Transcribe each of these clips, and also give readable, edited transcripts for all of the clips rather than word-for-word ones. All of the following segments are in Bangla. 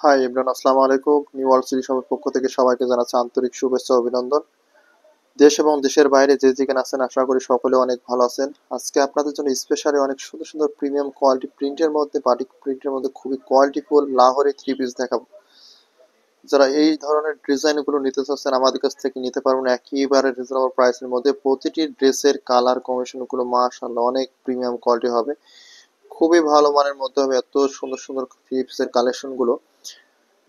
হাই ইমরান, আসসালামু আলাইকুম। নিউ ওয়ার্ল্ড সিটি শপের পক্ষ থেকে সবাইকে জানাচ্ছি আন্তরিক শুভেচ্ছা ও অভিনন্দন। দেশ এবং দেশের বাইরে যে যেখানে আছেন আশা করি সকলে অনেক ভালো আছেন। আজকে আপনাদের জন্য স্পেশালি অনেক সুন্দর সুন্দর প্রিমিয়াম কোয়ালিটি প্রিন্টের মধ্যে বাটিক প্রিন্টের মধ্যে খুবই কোয়ালিটিফুল লাহোরি থ্রি পিস দেখাবো। যারা এই ধরনের ডিজাইনগুলো নিতে চাচ্ছেন আমাদের কাছ থেকে নিতে পারবেন একেবারে রিজনেবল প্রাইসের মধ্যে। প্রতিটি ড্রেসের কালার কম্বিনেশনগুলো মাশাআল্লাহ অনেক প্রিমিয়াম কোয়ালিটি হবে, খুবই ভালো মানের মধ্যে হবে। এত সুন্দর সুন্দর থ্রি পিসের কালেকশনগুলো,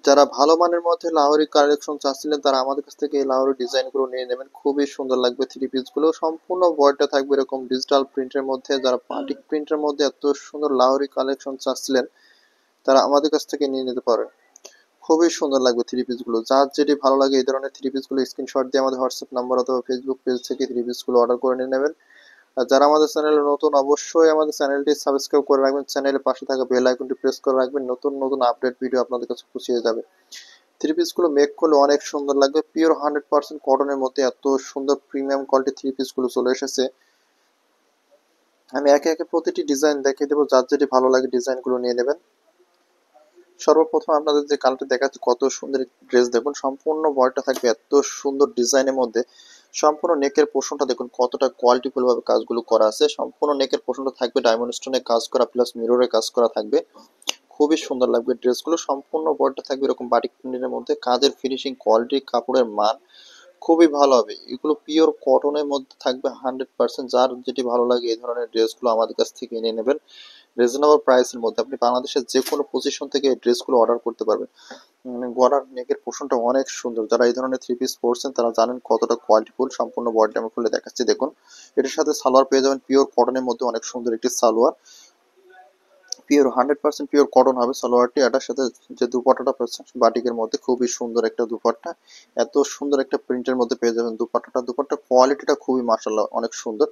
যারা ভালো মানের মধ্যে লাহোরি কালেকশন চাচ্ছিলেন তারা আমাদের কাছ থেকে এই লাহোরি ডিজাইন গুলো নিয়ে নেবেন। খুবই সুন্দর লাগবে থ্রি পিস গুলো, সম্পূর্ণ বডিটা থাকবে এরকম ডিজিটাল প্রিন্টের মধ্যে। যারা বাটিক প্রিন্টের মধ্যে এত সুন্দর লাহোরি কালেকশন চাচ্ছিলেন তারা আমাদের কাছ থেকে নিয়ে নিতে পারেন। খুবই সুন্দর লাগবে থ্রি পিস গুলো। যার যেটি ভালো লাগে এই ধরনের থ্রি পিস গুলো স্ক্রিনশট দিয়ে আমাদের হোয়াটসঅ্যাপ নাম্বার অথবা ফেসবুক পেজ থেকে থ্রি পিস গুলো অর্ডার করে নিয়ে নেবেন। আর যারা আমাদের চ্যানেলে নতুন অবশ্যই আমাদের চ্যানেলটি সাবস্ক্রাইব করে রাখবেন, চ্যানেলের পাশে থাকা বেল আইকনটি প্রেস করে রাখবেন, নতুন নতুন আপডেট ভিডিও আপনাদের কাছে পৌঁছে যাবে। থ্রি পিস গুলো মেক করলে অনেক সুন্দর লাগবে। পিওর 100% কটনের মধ্যে এত সুন্দর প্রিমিয়াম কোয়ালিটি থ্রি পিস গুলো চলে এসেছে। আমি একে একে প্রতিটি ডিজাইন দেখিয়ে দেবো, যার যেটি ভালো লাগে ডিজাইন গুলো নিয়ে নেবেন। সর্বপ্রথম আপনাদের যে কালারটি দেখাচ্ছি, কত সুন্দর ড্রেস দেখুন, সম্পূর্ণ বডিটা থাকবে এত সুন্দর ডিজাইনের মধ্যে। সম্পূর্ণ নেকের পোর্শনটা দেখুন কতটা কোয়ালিটিফুল ভাবে কাজগুলো করা আছে। সম্পূর্ণ নেকের পোর্শনটা থাকবে ডায়মন্ড স্টোনে কাজ করা প্লাস মিররে কাজ করা থাকবে। খুবই সুন্দর লাগবে ড্রেসগুলো। সম্পূর্ণ বডিটা থাকবে এরকম বাটিক প্রিন্টের মধ্যে। কাজের ফিনিশিং কোয়ালিটি কাপড়ের মান খুবই ভালো হবে। এগুলো পিওর কটনের মধ্যে থাকবে 100%। যার যেটি ভালো লাগে এই ধরনের ড্রেসগুলো আমাদের কাছ থেকে এনে নেবেন রিজনেবল প্রাইসের মধ্যে। আপনি বাংলাদেশের যে কোনো পজিশন থেকে এই ড্রেসগুলো অর্ডার করতে পারবেন। গলার নেকের পোর্শনটা অনেক সুন্দর। যারা এই ধরনের থ্রি পিস পরছেন তারা জানেন কতটা কোয়ালিটিফুল। সম্পূর্ণ বডিটা আমি খুলে দেখাচ্ছি দেখুন। এটার সাথে সালোয়ার পেয়ে যাবেন পিওর কটনের মধ্যে, অনেক সুন্দর একটি সালোয়ার। পিওর 100% পিওর কটন হবে সালোয়ারটি। এটার সাথে যে দুপাট্টাটা পাচ্ছেন বাটিকের মধ্যে, খুবই সুন্দর একটা দুপাট্টা। এত সুন্দর একটা প্রিন্টের মধ্যে পেয়ে যাবেন দুপাট্টাটা। দুপাট্টার কোয়ালিটিটা খুবই মাশাআল্লাহ অনেক সুন্দর।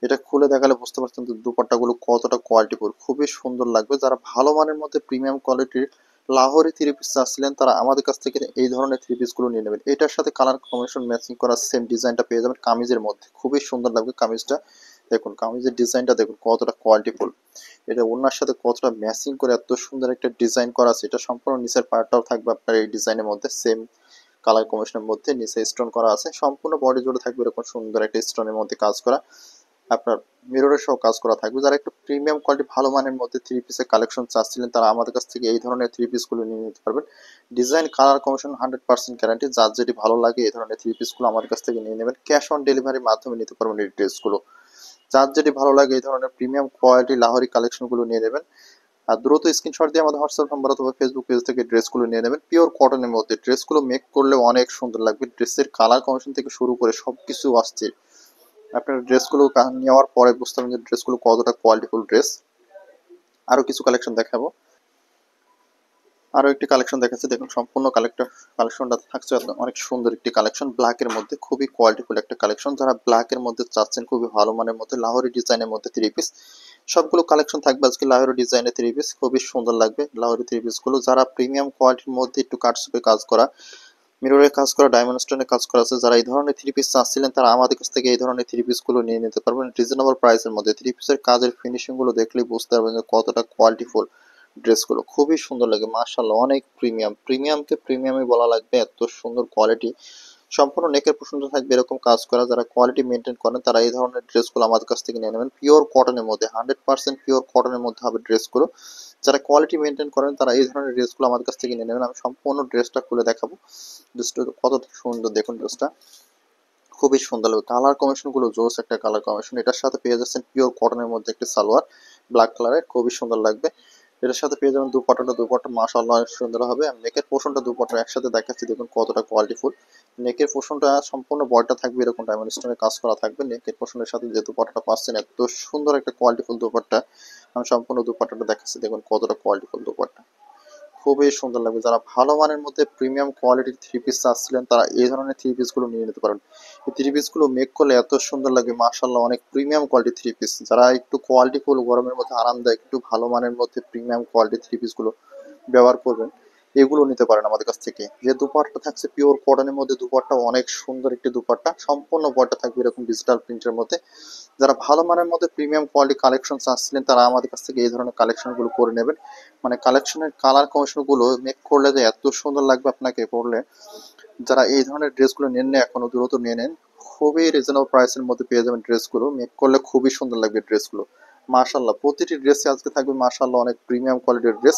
এটা খুলে দেখালে বুঝতে পারছেন যে দুপাট্টাগুলো কতটা কোয়ালিটিফুল, খুবই সুন্দর লাগবে। যারা ভালো মানের মধ্যে প্রিমিয়াম কোয়ালিটির লাহোরি থ্রি পিস চাচ্ছিলেন তারা আমাদের কাছ থেকে এই ধরনের থ্রি পিস গুলো নিয়ে নেবেন। এটার সাথে কালার কম্বিনেশন ম্যাচিং করা সেম ডিজাইনটা পেয়ে যাবেন কামিজের মধ্যে। খুবই সুন্দর লাগবে কামিজটা দেখুন, কামিজের ডিজাইনটা দেখুন কতটা কোয়ালিটিফুল। এটা ওনার সাথে কতটা ম্যাচিং করে এত সুন্দর একটা ডিজাইন করা আছে। এটা সম্পূর্ণ নিচের পার্টটাও থাকবে আপনার এই ডিজাইনের মধ্যে সেম কালার কম্বিনেশনের মধ্যে। নিচে স্টোন করা আছে, সম্পূর্ণ বডি জুড়ে থাকবে এরকম সুন্দর একটা স্টোনের মধ্যে কাজ করা। আপনার মিররের সহ কাজ করা থাকবে। যারা একটু প্রিমিয়াম কোয়ালিটি ভালো মানের মধ্যে থ্রি পিসের কালেকশন চাচ্ছিলেন তারা আমাদের কাছ থেকে এই ধরনের থ্রি পিস গুলো নিয়ে নিতে পারবেন। Design colour commission 100% guarantee. যার যেটি ভালো লাগে এই ধরনের থ্রি পিস গুলো আমাদের কাছ থেকে নিয়ে নেবেন। ক্যাশ অন ডেলিভারির মাধ্যমে নিতে পারবেন এই ড্রেসগুলো। যার যেটি ভালো লাগে এই ধরনের প্রিমিয়াম কোয়ালিটি লাহোরি কালেকশন গুলো নিয়ে নেবেন। আর দ্রুত স্ক্রিনশট দিয়ে আমাদের হোয়াটসঅ্যাপ নাম্বার অথবা ফেসবুক পেজ থেকে ড্রেসগুলো নিয়ে নেবেন। পিওর কটনের মধ্যে ড্রেসগুলো মেক করলে অনেক সুন্দর লাগবে। ড্রেসের কালার কমিশন থেকে শুরু করে সবকিছু আসছে। আপনার ড্রেসগুলো নেওয়ার পরে বুঝতে পারবেন যে ড্রেসগুলো কতটা কোয়ালিটিফুল ড্রেস। আরো কিছু কালেকশন দেখাবো। আরো একটি কালেকশন দেখাচ্ছি দেখুন, সম্পূর্ণ কালেকশনটা থাকছে আপনার অনেক সুন্দর একটি কালেকশন ব্ল্যাকের মধ্যে। খুবই কোয়ালিটিফুল একটা কালেকশন। যারা ব্ল্যাকের মধ্যে চাচ্ছেন খুবই ভালো মানের মধ্যে লাহোরি ডিজাইনের মধ্যে থ্রি পিস, সবগুলো কালেকশন থাকবে আজকে লাহোরি ডিজাইনের থ্রি পিস। খুবই সুন্দর লাগবে লাহোরি থ্রি পিস গুলো। যারা প্রিমিয়াম কোয়ালিটির মধ্যে একটু কাটছুপে কাজ করা, মিররে কাজ করা, ডায়মন্ড স্টোনে কাজ করা আছে, যারা এই ধরনের থ্রি পিস চাচ্ছিলেন তারা আমাদের কাছ থেকে এই ধরনের থ্রি পিস গুলো নিয়ে নিতে পারবেন রিজনেবল প্রাইসের মধ্যে। থ্রি পিসের কাজের ফিনিশিং গুলো দেখলেই বুঝতে পারবেন যে কতটা কোয়ালিটিফুল ড্রেসগুলো। খুবই সুন্দর লাগে মাশাআল্লাহ, অনেক প্রিমিয়াম। প্রিমিয়ামকে প্রিমিয়ামই বলা লাগবে, এত সুন্দর কোয়ালিটি। সম্পূর্ণ নেকের পোর্শন থাকবে এরকম কাজ করা। যারা কোয়ালিটি মেনটেন করেন তারা এই ধরনের ড্রেসগুলো আমাদের কাছ থেকে নিয়ে নেবেন। পিওর কটনের মধ্যে 100% পিওর কটনের মধ্যে হবে ড্রেসগুলো। যারা কোয়ালিটি মেনটেন করেন তারা এই ধরনের ড্রেসগুলো আমাদের কাছ থেকে নিয়ে নেবেন। আমি সম্পূর্ণ ড্রেসটা খুলে দেখাবো। ড্রেসটা কত সুন্দর দেখুন, ড্রেসটা খুবই সুন্দর লাগবে। কালার কম্বিনেশন গুলো জোস একটা কালার কম্বিনেশন। এটার সাথে পেয়ে যাচ্ছেন পিওর কটনের মধ্যে একটি সালোয়ার ব্ল্যাক কালারের, খুবই সুন্দর লাগবে। এটার সাথে পেয়ে যাবেন দুপাট্টাটা। দুপাট্টা মাশাআল্লাহ অনেক সুন্দর হবে। আমি নেকের পোর্শনটা দুপাট্টা একসাথে দেখাচ্ছি দেখুন কতটা কোয়ালিটিফুল। নেকের পোর্শনটা সম্পূর্ণ বডিটা থাকবে এরকম ডায়মন্ড স্টোনের কাজ করা থাকবে। নেকের পোর্শনের সাথে যে দুপাট্টাটা পাচ্ছেন এত সুন্দর একটা কোয়ালিটিফুল দুপাট্টা। আমি সম্পূর্ণ দুপাট্টাটা দেখাচ্ছি দেখুন কতটা কোয়ালিটিফুল দুপাট্টা। খুবই সুন্দর লাগবে। যারা ভালো মানের মধ্যে প্রিমিয়াম কোয়ালিটির থ্রি পিস চাচ্ছিলেন তারা এই ধরনের থ্রি পিস গুলো নিয়ে নিতে পারেন। এই থ্রি পিস গুলো মেক করলে এত সুন্দর লাগে মাশাআল্লাহ, অনেক প্রিমিয়াম কোয়ালিটির থ্রি পিস। যারা একটু কোয়ালিটিফুল গরমের মধ্যে আরামদায়ক একটু ভালো মানের মধ্যে প্রিমিয়াম কোয়ালিটির থ্রি পিস গুলো ব্যবহার করবেন এগুলো নিতে পারেন আমাদের কাছ থেকে। যে দুপাট্টা থাকছে পিওর কটনের মধ্যে, দুপাট্টা অনেক সুন্দর একটি দুপাট্টা, সম্পূর্ণ বডিটা থাকবে এরকম ডিজিটাল প্রিন্টের মধ্যে। যারা ভালো মানের মধ্যে প্রিমিয়াম কোয়ালিটি কালেকশন চাচ্ছিলেন তারা আমাদের কাছ থেকে এই ধরনের কালেকশনগুলো করে নেবেন। মানে কালেকশনের কালার কমিশনগুলো মেক করলে যে এত সুন্দর লাগবে আপনাকে পরলে, যারা এই ধরনের ড্রেসগুলো নেন না এখনো দ্রুত নিয়ে নেন। খুবই রিজনেবল প্রাইসের মধ্যে পেয়ে যাবেন ড্রেসগুলো, মেক করলে খুবই সুন্দর লাগবে ড্রেসগুলো। মাশাল্লাহ প্রতিটি ড্রেসে আজকে থাকবে মাশাল্লাহ অনেক প্রিমিয়াম কোয়ালিটির ড্রেস।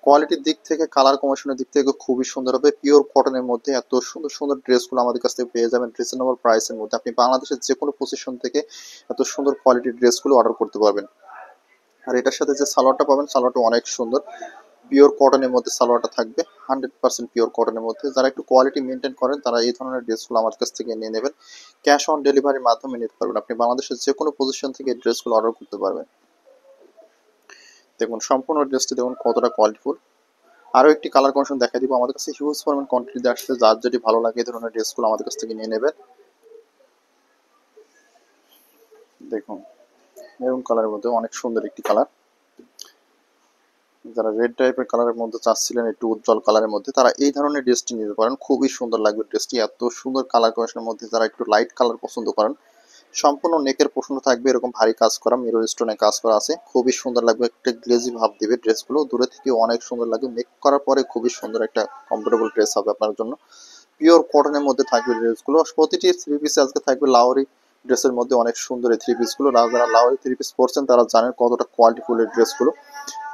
কোয়ালিটির দিক থেকে কালার কমিশনের দিক থেকে খুবই সুন্দর হবে। পিওর কটনের মধ্যে এত সুন্দর সুন্দর ড্রেসগুলো আমাদের কাছ থেকে পেয়ে যাবেন রিজনেবল প্রাইসের মধ্যে। আপনি বাংলাদেশের যে কোনো পজিশন থেকে এত সুন্দর কোয়ালিটির ড্রেসগুলো অর্ডার করতে পারবেন। আর এটার সাথে যে সালোয়ারটা পাবেন, সালোয়ারটা অনেক সুন্দর, পিওর কটনের মধ্যে সালোয়ারটা থাকবে, 100% পিওর কটনের মধ্যে। যারা একটু কোয়ালিটি মেনটেন করেন তারা এই ধরনের ড্রেসগুলো আমার কাছ থেকে নিয়ে নেবেন। ক্যাশ অন ডেলিভারির মাধ্যমে নিতে পারবেন। আপনি বাংলাদেশের যে কোনো পজিশন থেকে এই ড্রেসগুলো অর্ডার করতে পারবেন। দেখুন সম্পূর্ণ ড্রেসটি দেখুন কতটা কোয়ালিটিফুল। আরও একটি কালার কমিশন দেখাই দিব। আমাদের কাছে হিউজ পরিমাণ কোয়ান্টিটিতে আসছে, যার যেটি ভালো লাগে এই ধরনের ড্রেসগুলো আমাদের কাছ থেকে নিয়ে নেবেন। দেখুন মেরুন কালারের মধ্যে অনেক সুন্দর একটি কালার। যারা রেড টাইপের কালারের মধ্যে চাচ্ছিলেন একটু উজ্জ্বল কালারের মধ্যে, তারা এই ধরনের ড্রেসটি নিতে পারেন। খুবই সুন্দর লাগবে ড্রেসটি, এত সুন্দর কালার কমিশনের মধ্যে। যারা একটু লাইট কালার পছন্দ করেন, সম্পূর্ণ নেকের পোর্শন থাকবে এরকম ভারী কাজ করা, মিরর স্টোনে কাজ করা আছে, খুবই সুন্দর লাগবে। একটা গ্লেজি ভাব দিবে ড্রেসগুলো, দূরে থেকে অনেক সুন্দর লাগবে। মেক করার পরে খুবই সুন্দর একটা কমফোর্টেবল ড্রেস হবে আপনার জন্য। পিওর কটনের মধ্যে থাকবে ড্রেসগুলো। প্রতিটি থ্রি পিসে আজকে থাকবে লাউরি ড্রেসের মধ্যে অনেক সুন্দর এই থ্রি পিসগুলো। যারা লাউরি থ্রি পিস পরছেন তারা জানেন কতটা কোয়ালিটিফুল এই ড্রেসগুলো।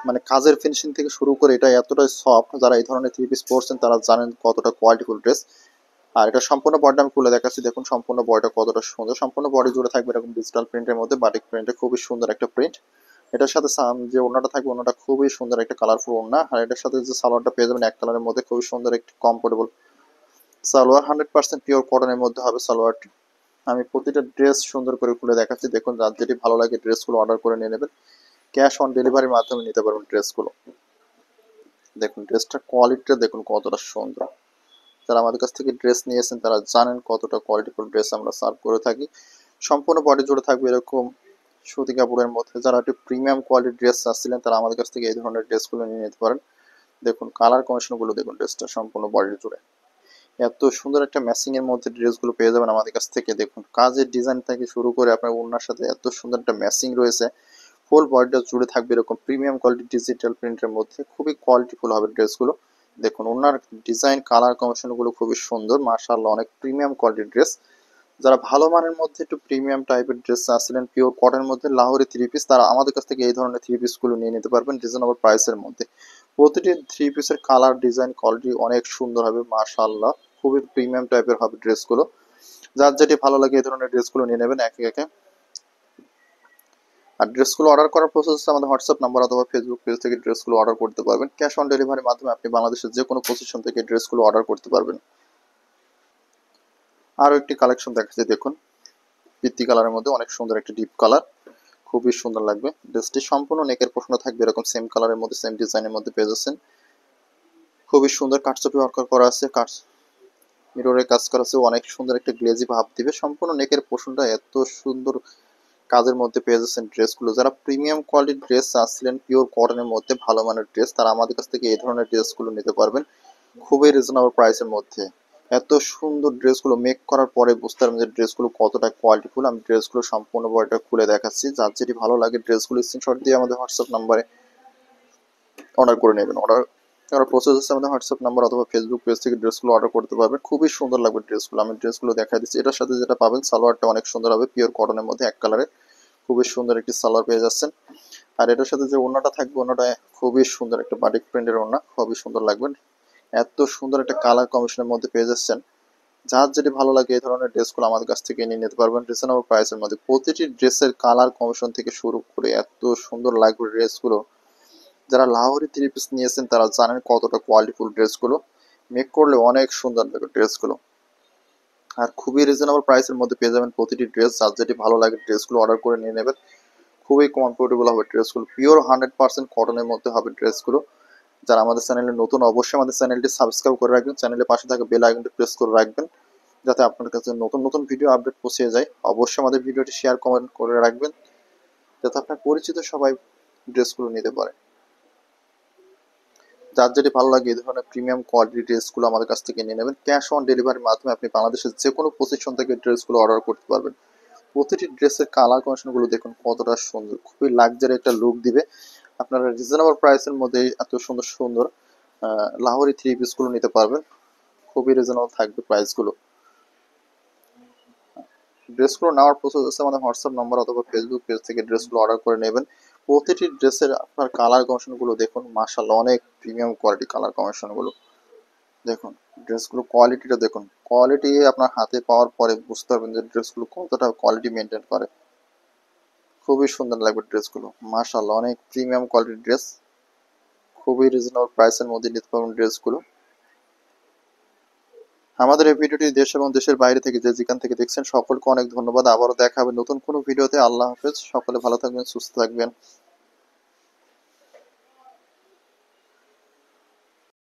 মানে কাজের ফিনিশিং থেকে শুরু করে এটা এতটাই সফট, যারা এই ধরনের থ্রি পিস পরছেন তারা জানেন কতটা কোয়ালিটিফুল ড্রেস। আর এটা সম্পূর্ণ বডিটা আমি খুলে দেখাচ্ছি, দেখুন সম্পূর্ণ বডিটা কতটা সুন্দর। সম্পূর্ণ বডি জুড়ে থাকবে এরকম ডিজিটাল প্রিন্টের মধ্যে, বাটিক প্রিন্টে খুবই সুন্দর একটা প্রিন্ট। এটার সাথে যে ওড়নাটা থাকবে, ওড়নাটা খুবই সুন্দর একটা কালারফুল ওড়না। আর এটার সাথে যে সালোয়ারটা পেয়ে যাবেন এক কালারের মধ্যে, খুবই সুন্দর একটি কমফোর্টেবল সালোয়ার। 100% পিওর কটনের মধ্যে হবে সালোয়ারটি। আমি প্রতিটা ড্রেস সুন্দর করে খুলে দেখাচ্ছি, দেখুন যার যেটি ভালো লাগে ড্রেসগুলো অর্ডার করে নিয়ে নেবেন। ক্যাশ অন ডেলিভারির মাধ্যমে নিতে পারবেন ড্রেসগুলো। দেখুন ড্রেসটার কোয়ালিটিটা দেখুন কতটা সুন্দর। যারা আমাদের কাছ থেকে ড্রেস নিয়েছেন তারা জানেন কতটা কোয়ালিটিফুল ড্রেস আমরা সার্ভ করে থাকি। সম্পূর্ণ বডি জুড়ে থাকবে এরকম সুতি কাপড়ের মধ্যে। যারা একটু প্রিমিয়াম কোয়ালিটির ড্রেস চাচ্ছিলেন তারা আমাদের কাছ থেকে এই ধরনের ড্রেসগুলো নিয়ে নিতে পারেন। দেখুন কালার কমিশনগুলো দেখুন, ড্রেসটা সম্পূর্ণ বডি জুড়ে এত সুন্দর একটা ম্যাচিং এর মধ্যে ড্রেসগুলো পেয়ে যাবেন আমাদের কাছ থেকে। দেখুন কাজের ডিজাইন থেকে শুরু করে আপনার ওড়নার সাথে এত সুন্দর একটা ম্যাচিং রয়েছে। ফুল বডিটা জুড়ে থাকবে এরকম প্রিমিয়াম কোয়ালিটি ডিজিটাল প্রিন্টের মধ্যে, খুবই কোয়ালিটিফুল হবে ড্রেসগুলো। দেখুন ওনার ডিজাইন কালার কমিশনগুলো খুবই সুন্দর, মাশাআল্লাহ অনেক প্রিমিয়াম কোয়ালিটির ড্রেস। যারা ভালো মানের মধ্যে একটু প্রিমিয়াম টাইপের ড্রেস চাচ্ছিলেন পিওর কটনের মধ্যে লাহোরি থ্রি পিস, তারা আমাদের কাছ থেকে এই ধরনের থ্রি পিসগুলো নিয়ে নিতে পারবেন রিজনেবল প্রাইসের মধ্যে। প্রতিটি থ্রি পিসের কালার ডিজাইন কোয়ালিটি অনেক সুন্দর হবে মাশাআল্লাহ, খুবই প্রিমিয়াম টাইপের হবে ড্রেসগুলো। যার যেটি ভালো লাগে এই ধরনের ড্রেসগুলো নিয়ে নেবেন একে একে। আর ড্রেসগুলো অর্ডার করার প্রসেস আমাদের হোয়াটসঅ্যাপ নাম্বার অথবা ফেসবুক পেজ থেকে ড্রেসগুলো অর্ডার করতে পারবেন। ক্যাশ অন ডেলিভারির মাধ্যমে আপনি বাংলাদেশের যে কোনো পজিশন থেকে ড্রেসগুলো অর্ডার করতে পারবেন। আরও একটি কালেকশন দেখাচ্ছি, দেখুন পিত্তি কালারের মধ্যে অনেক সুন্দর একটি ডিপ কালার, খুবই সুন্দর লাগবে। ড্রেসটি সম্পূর্ণ নেকের পোর্শন থাকবে এরকম সেম কালারের মধ্যে, সেম ডিজাইনের মধ্যে পেয়ে যাচ্ছেন। খুবই সুন্দর কাটছবি ওয়ার্ক করা আছে, মিররে কাজ করা আছে, অনেক সুন্দর একটা গ্লেজি ভাব দিবে। সম্পূর্ণ নেকের পোর্শনটা এত সুন্দর কাজের মধ্যে পেয়ে যাচ্ছেন ড্রেসগুলো। যারা প্রিমিয়াম কোয়ালিটির ড্রেস চাচ্ছিলেন পিওর কটনের মধ্যে ভালো মানের ড্রেস, তারা আমাদের কাছ থেকে এই ধরনের ড্রেসগুলো নিতে পারবেন খুবই রিজনেবল প্রাইসের মধ্যে। এত সুন্দর ড্রেসগুলো মেক করার পরে বুঝতে পারবেন যে ড্রেসগুলো কতটা কোয়ালিটিফুল। আমি ড্রেসগুলো সম্পূর্ণ বডিটা খুলে দেখাচ্ছি, যার যেটি ভালো লাগে ড্রেসগুলো স্ক্রিনশট দিয়ে আমাদের হোয়াটসঅ্যাপ নাম্বারে অর্ডার করে নেবেন। অর্ডার করার প্রসেস হচ্ছে আমাদের হোয়াটসঅ্যাপ নাম্বার অথবা ফেসবুক পেজ থেকে ড্রেসগুলো অর্ডার করতে পারবেন। খুবই সুন্দর লাগবে ড্রেসগুলো, আমি ড্রেসগুলো দেখা দিচ্ছি। এটার সাথে যেটা পাবেন সালোয়ারটা অনেক সুন্দর হবে পিওর কটনের মধ্যে এক কালারে, খুবই সুন্দর একটি সালোয়ার পেয়ে যাচ্ছেন। আর এটার সাথে যে ওড়নাটা থাকবে, ওড়নাটা খুবই সুন্দর একটা বাটিক প্রিন্টের ওড়না, খুবই সুন্দর লাগবে। এত সুন্দর একটা কালার কম্বিনেশনের মধ্যে পেয়ে যাচ্ছেন। যার যেটি ভালো লাগে এই ধরনের ড্রেসগুলো আমাদের কাছ থেকে নিয়ে নিতে পারবেন রিজনেবল প্রাইসের মধ্যে। প্রতিটি ড্রেসের কালার কম্বিনেশন থেকে শুরু করে এত সুন্দর লাগবে ড্রেসগুলো। যারা লাহোরি থ্রি পিস নিয়েছেন তারা জানেন কতটা কোয়ালিটিফুল ড্রেসগুলো, মেক করলে অনেক সুন্দর লাগে ড্রেসগুলো। আর খুবই রিজনেবল প্রাইসের মধ্যে পেয়ে যাবেন প্রতিটি ড্রেস। যার যেটি ভালো লাগে ড্রেসগুলো অর্ডার করে নিয়ে নেবেন। খুবই কমফোর্টেবল হবে ড্রেসগুলো, পিওর 100% কটনের মধ্যে হবে ড্রেসগুলো। যারা আমাদের চ্যানেলে নতুন অবশ্যই আমাদের চ্যানেলটি সাবস্ক্রাইব করে রাখবেন, চ্যানেলের পাশে থাকা বেল আইকনটি প্রেস করে রাখবেন যাতে আপনার কাছে নতুন নতুন ভিডিও আপডেট পৌঁছে যায়। অবশ্যই আমাদের ভিডিওটি শেয়ার কমেন্ট করে রাখবেন যাতে আপনার পরিচিত সবাই ড্রেসগুলো নিতে পারে। যার যেটি ভালো লাগে এই ধরনের প্রিমিয়াম কোয়ালিটি ড্রেসগুলো আমাদের কাছ থেকে নিয়ে নেবেন। ক্যাশ অন ডেলিভারির মাধ্যমে আপনি বাংলাদেশের যে কোনো পজিশন থেকে ড্রেসগুলো অর্ডার করতে পারবেন। প্রতিটি ড্রেসের কালার কম্বিনেশনগুলো দেখুন কতটা সুন্দর, খুবই লাক্সারি একটা লুক দিবে। আপনারা রিজনেবল প্রাইসের মধ্যে এত সুন্দর সুন্দর লাহোরি থ্রি পিসগুলো নিতে পারবেন। খুবই রিজনেবল থাকবে প্রাইসগুলো। ড্রেসগুলো নেওয়ার প্রসেস আছে আমাদের হোয়াটসঅ্যাপ নাম্বার অথবা ফেসবুক পেজ থেকে ড্রেসগুলো অর্ডার করে নেবেন। প্রতিটি ড্রেসের আপনার কালার কম্বিনেশনগুলো দেখুন, মাশাআল্লাহ অনেক প্রিমিয়াম কোয়ালিটি কালার কম্বিনেশনগুলো দেখুন। ড্রেসগুলো কোয়ালিটিটা দেখুন, কোয়ালিটি আপনার হাতে পাওয়ার পরে বুঝতে পারবেন যে ড্রেসগুলো কতটা কোয়ালিটি মেনটেন করে। খুবই সুন্দর লাগবে ড্রেসগুলো, মাশাআল্লাহ অনেক প্রিমিয়াম কোয়ালিটির ড্রেস। খুবই রিজনেবল প্রাইসের মধ্যে নিতে পারবেন ড্রেসগুলো। আমাদের এই ভিডিওটি দেশ এবং দেশের বাইরে থেকে যে যেখান থেকে দেখছেন সকলকে অনেক ধন্যবাদ। আবারও দেখা হবে নতুন কোনো ভিডিওতে। আল্লাহ হাফেজ, সকলে ভালো থাকবেন, সুস্থ থাকবেন।